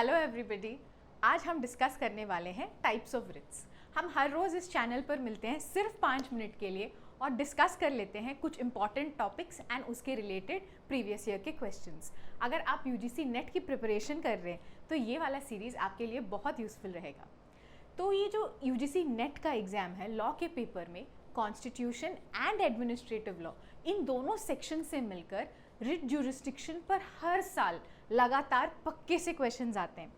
Hello everybody, आज हम discuss करने वाले हैं टाइप्स ऑफ रिट्स। हम हर रोज़ इस चैनल पर मिलते हैं सिर्फ 5 मिनट के लिए और डिस्कस कर लेते हैं कुछ इंपॉर्टेंट टॉपिक्स एंड उसके रिलेटेड प्रीवियस ईयर के क्वेश्चंस। अगर आप यूजीसी नेट की प्रिपरेशन कर रहे हैं तो ये वाला सीरीज़ आपके लिए बहुत यूज़फुल रहेगा। तो ये जो यूजीसी नेट का एग्ज़ाम है, लॉ के पेपर में constitution and administrative law in दोनों सेक्शन से मिलकर रिट ज्यूरिस्डिक्शन पर हर साल लगातार पक्के से क्वेश्चंस आते हैं।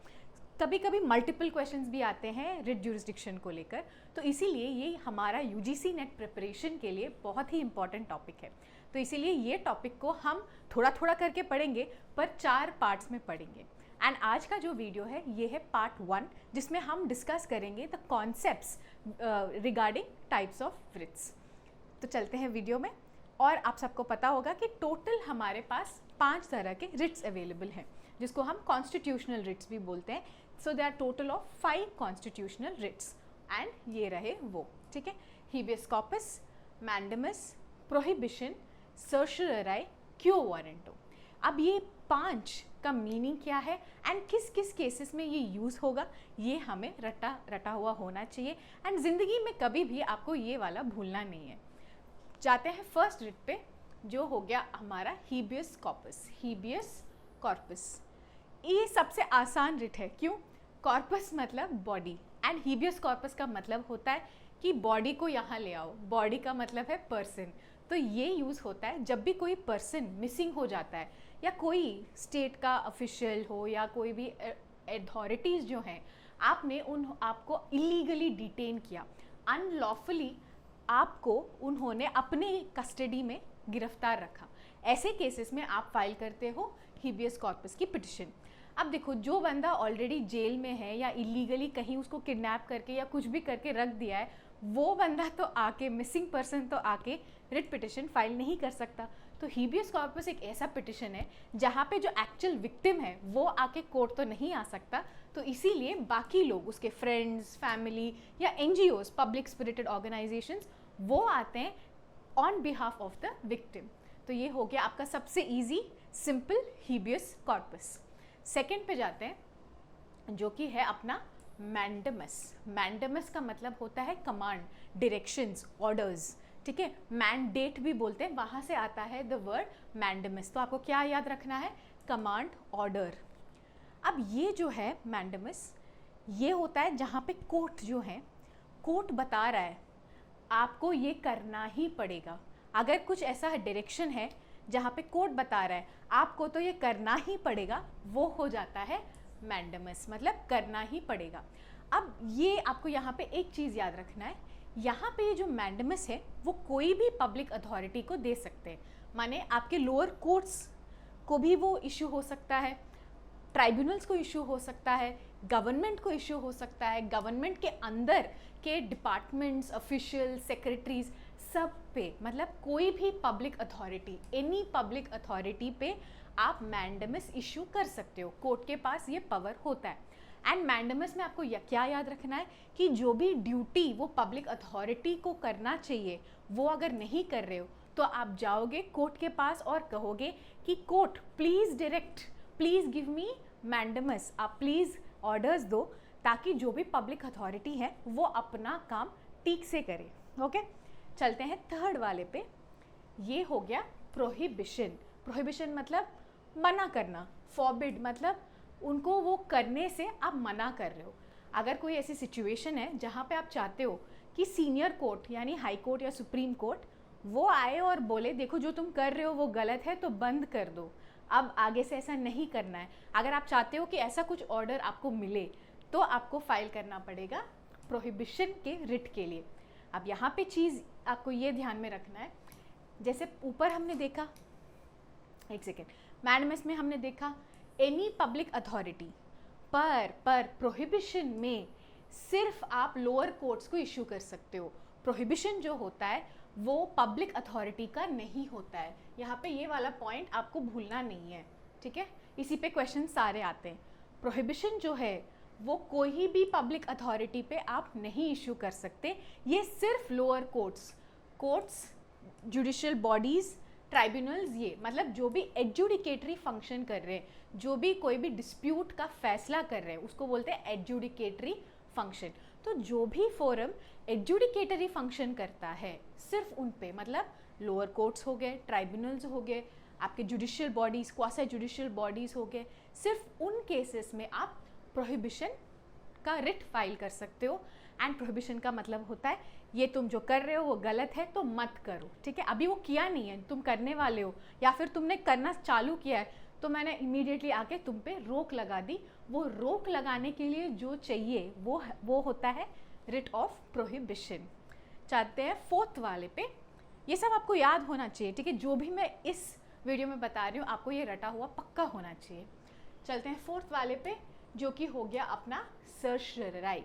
कभी कभी मल्टीपल क्वेश्चंस भी आते हैं रिट ज्यूरिस्डिक्शन को लेकर, तो इसीलिए ये हमारा यूजीसी नेट प्रिपरेशन के लिए बहुत ही इंपॉर्टेंट टॉपिक है। तो इसीलिए ये टॉपिक को हम थोड़ा थोड़ा करके पढ़ेंगे, पर 4 पार्ट्स में पढ़ेंगे। एंड आज का जो वीडियो है ये है पार्ट 1, जिसमें हम डिस्कस करेंगे the concepts regarding types of writs. तो चलते हैं वीडियो में। और आप सबको पता होगा कि टोटल हमारे पास 5 तरह के रिट्स अवेलेबल हैं, जिसको हम कॉन्स्टिट्यूशनल रिट्स भी बोलते हैं। So they are total of 5 constitutional writs and ये रहे वो, ठीक है। Habeas corpus, mandamus, prohibition, certiorari, quo warranto. अब ये 5 का मीनिंग क्या है एंड किस किस केसेस में ये यूज़ होगा, ये हमें रटा हुआ होना चाहिए। एंड ज़िंदगी में कभी भी आपको ये वाला भूलना नहीं है। जाते हैं फर्स्ट रिट पे, जो हो गया हमारा हिबियस कॉर्पस। हिबियस कॉर्पस ये सबसे आसान रिट है। क्यों? कॉर्पस मतलब बॉडी एंड हिबियस कॉर्पस का मतलब होता है कि बॉडी को यहाँ ले आओ। बॉडी का मतलब है पर्सन। तो ये यूज़ होता है जब भी कोई पर्सन मिसिंग हो जाता है, या कोई स्टेट का ऑफिशियल हो या कोई भी अथॉरिटीज़ जो हैं, आपने आपको इलीगली डिटेन किया, अनलॉफुली आपको उन्होंने अपने कस्टडी में गिरफ्तार रखा। ऐसे केसेस में आप फाइल करते हो हिबियस कॉर्पस की पिटिशन। अब देखो, जो बंदा ऑलरेडी जेल में है या इलीगली कहीं उसको किडनैप करके या कुछ भी करके रख दिया है, वो बंदा तो आके, मिसिंग पर्सन तो आके रिट पिटिशन फाइल नहीं कर सकता। तो हिबियस कॉर्पस एक ऐसा पिटिशन है जहाँ पे जो एक्चुअल विक्टिम है वो आके कोर्ट तो नहीं आ सकता। तो इसीलिए बाकी लोग, उसके फ्रेंड्स, फैमिली या एनजीओज, पब्लिक स्पिरिटेड ऑर्गेनाइजेशंस, वो आते हैं on behalf of the victim. तो ये हो गया आपका सबसे easy simple habeas corpus. Second पे जाते हैं, जो कि है अपना मैंडेमस। मैंडेमस का मतलब होता है कमांड, डायरेक्शंस, ऑर्डर्स, ठीक है। मैंडेट भी बोलते हैं, वहाँ से आता है द वर्ड मैंडेमस। तो आपको क्या याद रखना है? Command, order. अब ये जो है मैंडेमस, ये होता है जहाँ पे कोर्ट जो है, कोर्ट बता रहा है आपको ये करना ही पड़ेगा। अगर कुछ ऐसा डायरेक्शन है जहाँ पे कोर्ट बता रहा है आपको तो ये करना ही पड़ेगा, वो हो जाता है मैंडेमस, मतलब करना ही पड़ेगा। अब ये आपको यहाँ पे एक चीज़ याद रखना है, यहाँ पे जो मैंडेमस है वो कोई भी पब्लिक अथॉरिटी को दे सकते हैं। माने आपके लोअर कोर्ट्स को भी वो इशू हो सकता है, ट्राइब्यूनल्स को इशू हो सकता है, गवर्नमेंट को इशू हो सकता है, गवर्नमेंट के अंदर के डिपार्टमेंट्स, ऑफिशियल, सेक्रेटरीज, सब पे, मतलब कोई भी public authority, any public authority पे आप मैंडेमस इशू कर सकते हो। कोर्ट के पास ये पावर होता है। एंड मैंडेमस में आपको क्या याद रखना है कि जो भी ड्यूटी वो पब्लिक अथॉरिटी को करना चाहिए वो अगर नहीं कर रहे हो तो आप जाओगे कोर्ट के पास और कहोगे कि court please direct, please give me mandamus, आप प्लीज़ ऑर्डर्स दो, ताकि जो भी पब्लिक अथॉरिटी है वो अपना काम ठीक से करे। ओके, चलते हैं थर्ड वाले पे। ये हो गया प्रोहिबिशन। प्रोहिबिशन मतलब मना करना, फॉरबिड मतलब उनको वो करने से आप मना कर रहे हो। अगर कोई ऐसी सिचुएशन है जहाँ पे आप चाहते हो कि सीनियर कोर्ट यानी हाई कोर्ट या सुप्रीम कोर्ट वो आए और बोले देखो जो तुम कर रहे हो वो गलत है, तो बंद कर दो, अब आगे से ऐसा नहीं करना है। अगर आप चाहते हो कि ऐसा कुछ ऑर्डर आपको मिले तो आपको फाइल करना पड़ेगा प्रोहिबिशन के रिट के लिए। अब यहाँ पे चीज़ आपको ये ध्यान में रखना है, जैसे ऊपर हमने देखा, एक सेकेंड, मैंडेमस में हमने देखा एनी पब्लिक अथॉरिटी, पर प्रोहिबिशन में सिर्फ आप लोअर कोर्ट्स को इशू कर सकते हो। प्रोहिबिशन जो होता है वो पब्लिक अथॉरिटी का नहीं होता है। यहाँ पे ये वाला पॉइंट आपको भूलना नहीं है, ठीक है। इसी पे क्वेश्चन सारे आते हैं। प्रोहिबिशन जो है वो कोई भी पब्लिक अथॉरिटी पे आप नहीं इशू कर सकते, ये सिर्फ lower courts, judicial bodies, tribunals, ये मतलब जो भी एडजुडिकेटरी फंक्शन कर रहे हैं, जो भी कोई भी डिस्प्यूट का फैसला कर रहे हैं उसको बोलते हैं एडजुडिकेटरी फंक्शन। तो जो भी फोरम एडजुडिकेटरी फंक्शन करता है सिर्फ उन पे, मतलब लोअर कोर्ट्स हो गए, ट्राइब्यूनल्स हो गए, आपके judicial bodies, quasi judicial bodies हो गए, सिर्फ उन केसेस में आप प्रोहिबिशन का रिट फाइल कर सकते हो। एंड प्रोहिबिशन का मतलब होता है ये तुम जो कर रहे हो वो गलत है तो मत करो, ठीक है। अभी वो किया नहीं है, तुम करने वाले हो या फिर तुमने करना चालू किया है, तो मैंने इमीडिएटली आके तुम पे रोक लगा दी। वो रोक लगाने के लिए जो चाहिए वो होता है रिट ऑफ प्रोहिबिशन। चाहते हैं फोर्थ वाले पे, ये सब आपको याद होना चाहिए, ठीक है। जो भी मैं इस वीडियो में बता रही हूँ आपको ये रटा हुआ पक्का होना चाहिए। चलते हैं फोर्थ वाले पे, जो कि हो गया अपना सर्शराई।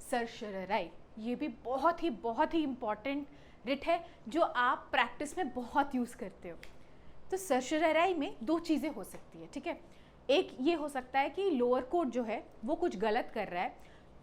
सर्शराई ये भी बहुत ही इम्पॉर्टेंट रिट है जो आप प्रैक्टिस में बहुत यूज़ करते हो। तो सर्शराई में दो चीज़ें हो सकती है, ठीक है। एक ये हो सकता है कि लोअर कोर्ट जो है वो कुछ गलत कर रहा है,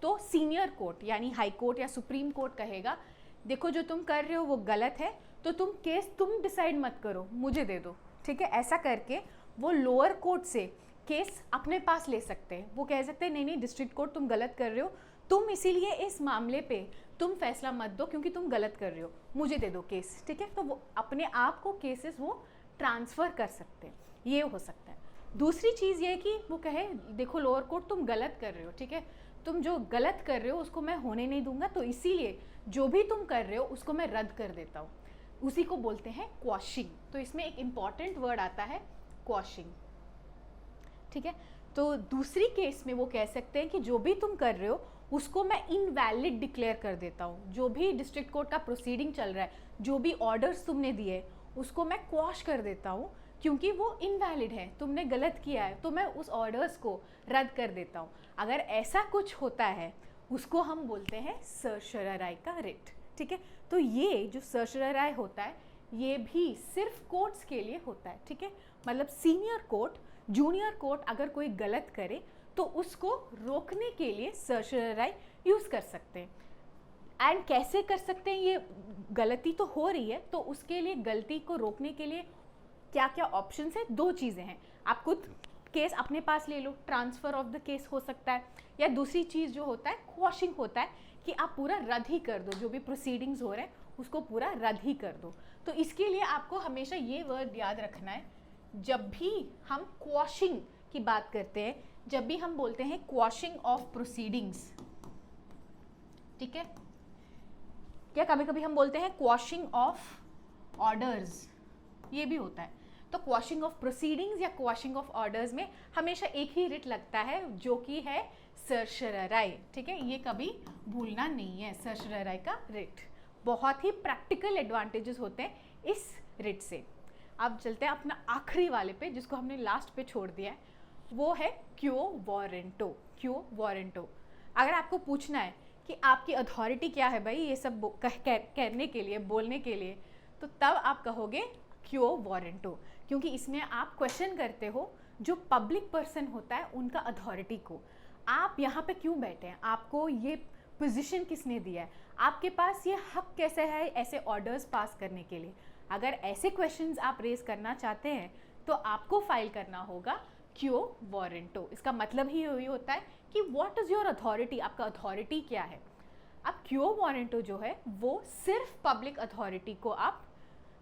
तो सीनियर कोर्ट यानी हाई कोर्ट या सुप्रीम कोर्ट कहेगा देखो जो तुम कर रहे हो वो गलत है, तो तुम केस तुम डिसाइड मत करो, मुझे दे दो, ठीक है। ऐसा करके वो लोअर कोर्ट से केस अपने पास ले सकते हैं। वो कह सकते हैं नहीं डिस्ट्रिक्ट कोर्ट तुम गलत कर रहे हो, तुम इसीलिए इस मामले पे तुम फैसला मत दो क्योंकि तुम गलत कर रहे हो, मुझे दे दो केस, ठीक है। तो वो अपने आप को केसेस वो ट्रांसफ़र कर सकते हैं, ये हो सकता है। दूसरी चीज़ ये है कि वो कहे देखो लोअर कोर्ट तुम गलत कर रहे हो, ठीक है, तुम जो गलत कर रहे हो उसको मैं होने नहीं दूंगा, तो इसीलिए जो भी तुम कर रहे हो उसको मैं रद्द कर देता हूँ। उसी को बोलते हैं क्वॉशिंग। तो इसमें एक इम्पॉर्टेंट वर्ड आता है क्वॉशिंग, ठीक है। तो दूसरी केस में वो कह सकते हैं कि जो भी तुम कर रहे हो उसको मैं इनवैलिड डिक्लेयर कर देता हूँ। जो भी डिस्ट्रिक्ट कोर्ट का प्रोसीडिंग चल रहा है, जो भी ऑर्डर्स तुमने दिए उसको मैं क्वॉश कर देता हूँ क्योंकि वो इनवैलिड है, तुमने गलत किया है, तो मैं उस ऑर्डर्स को रद्द कर देता हूँ। अगर ऐसा कुछ होता है उसको हम बोलते हैं सर्शराई का रिट, ठीक है। तो ये जो सर्शराई होता है ये भी सिर्फ कोर्ट्स के लिए होता है, ठीक है। मतलब सीनियर कोर्ट, जूनियर कोर्ट अगर कोई गलत करे तो उसको रोकने के लिए सर्शराई यूज़ कर सकते हैं। एंड कैसे कर सकते हैं, ये गलती तो हो रही है तो उसके लिए गलती को रोकने के लिए क्या क्या ऑप्शंस है, दो चीज़ें हैं। आप खुद केस अपने पास ले लो, ट्रांसफ़र ऑफ द केस हो सकता है, या दूसरी चीज़ जो होता है क्वॉशिंग होता है कि आप पूरा रद्द ही कर दो, जो भी प्रोसीडिंग्स हो रहे हैं उसको पूरा रद्द ही कर दो। तो इसके लिए आपको हमेशा ये वर्ड याद रखना है, जब भी हम क्वॉशिंग की बात करते हैं, जब भी हम बोलते हैं क्वॉशिंग ऑफ प्रोसीडिंग्स, ठीक है, क्या कभी कभी हम बोलते हैं क्वॉशिंग ऑफ ऑर्डर्स, ये भी होता है। तो क्वॉशिंग ऑफ प्रोसीडिंग्स या क्वॉशिंग ऑफ ऑर्डर्स में हमेशा एक ही रिट लगता है जो कि है सर्शराई, ठीक है। ये कभी भूलना नहीं है, सर्शराई का रिट। बहुत ही प्रैक्टिकल एडवांटेजेस होते हैं इस रिट से। अब चलते हैं अपना आखिरी वाले पे जिसको हमने लास्ट पे छोड़ दिया है, वो है क्यो वारंटो। क्यो वारंटो, अगर आपको पूछना है कि आपकी अथॉरिटी क्या है भाई ये सब कहने के लिए, बोलने के लिए, तो तब आप कहोगे क्यो वारंटो, क्योंकि इसमें आप क्वेश्चन करते हो जो पब्लिक पर्सन होता है उनका अथॉरिटी को। आप यहाँ पे क्यों बैठे हैं, आपको ये पोजीशन किसने दिया है, आपके पास ये हक कैसे है ऐसे ऑर्डर्स पास करने के लिए। अगर ऐसे क्वेश्चंस आप रेज करना चाहते हैं तो आपको फाइल करना होगा क्यो वारंटो। इसका मतलब ही यही होता है कि व्हाट इज़ योर अथॉरिटी, आपका अथॉरिटी क्या है। अब क्यो वारंटो जो है वो सिर्फ पब्लिक अथॉरिटी को आप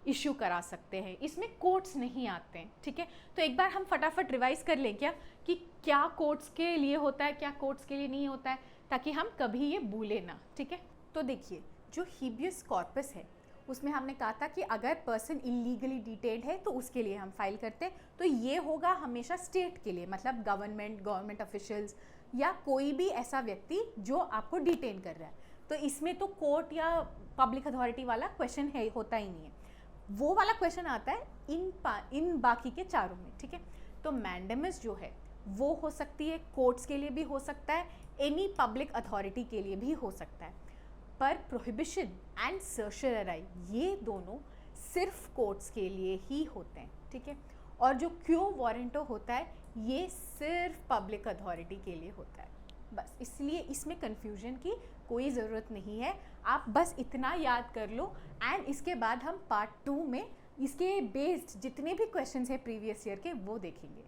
इशू करा सकते हैं, इसमें कोर्ट्स नहीं आते हैं, ठीक है। तो एक बार हम फटाफट रिवाइज कर लें क्या कि क्या कोर्ट्स के लिए होता है, क्या कोर्ट्स के लिए नहीं होता है, ताकि हम कभी ये भूले ना, ठीक है। तो देखिए जो हीबियस कॉर्पस है उसमें हमने कहा था कि अगर पर्सन इलीगली डिटेन्ड है तो उसके लिए हम फाइल करते हैं, तो ये होगा हमेशा स्टेट के लिए, मतलब गवर्नमेंट ऑफिशियल्स या कोई भी ऐसा व्यक्ति जो आपको डिटेन कर रहा है। तो इसमें तो कोर्ट या पब्लिक अथॉरिटी वाला क्वेश्चन है होता ही नहीं है, वो वाला क्वेश्चन आता है इन बाकी के चारों में, ठीक है। तो मैंडेमस जो है वो हो सकती है, कोर्ट्स के लिए भी हो सकता है, एनी पब्लिक अथॉरिटी के लिए भी हो सकता है, पर प्रोहिबिशन एंड सर्शराई ये दोनों सिर्फ कोर्ट्स के लिए ही होते हैं, ठीक है। और जो क्यो वारंटो होता है ये सिर्फ पब्लिक अथॉरिटी के लिए होता है, बस। इसलिए इसमें कन्फ्यूजन की कोई ज़रूरत नहीं है, आप बस इतना याद कर लो। एंड इसके बाद हम पार्ट 2 में इसके बेस्ड जितने भी क्वेश्चंस हैं प्रीवियस ईयर के वो देखेंगे।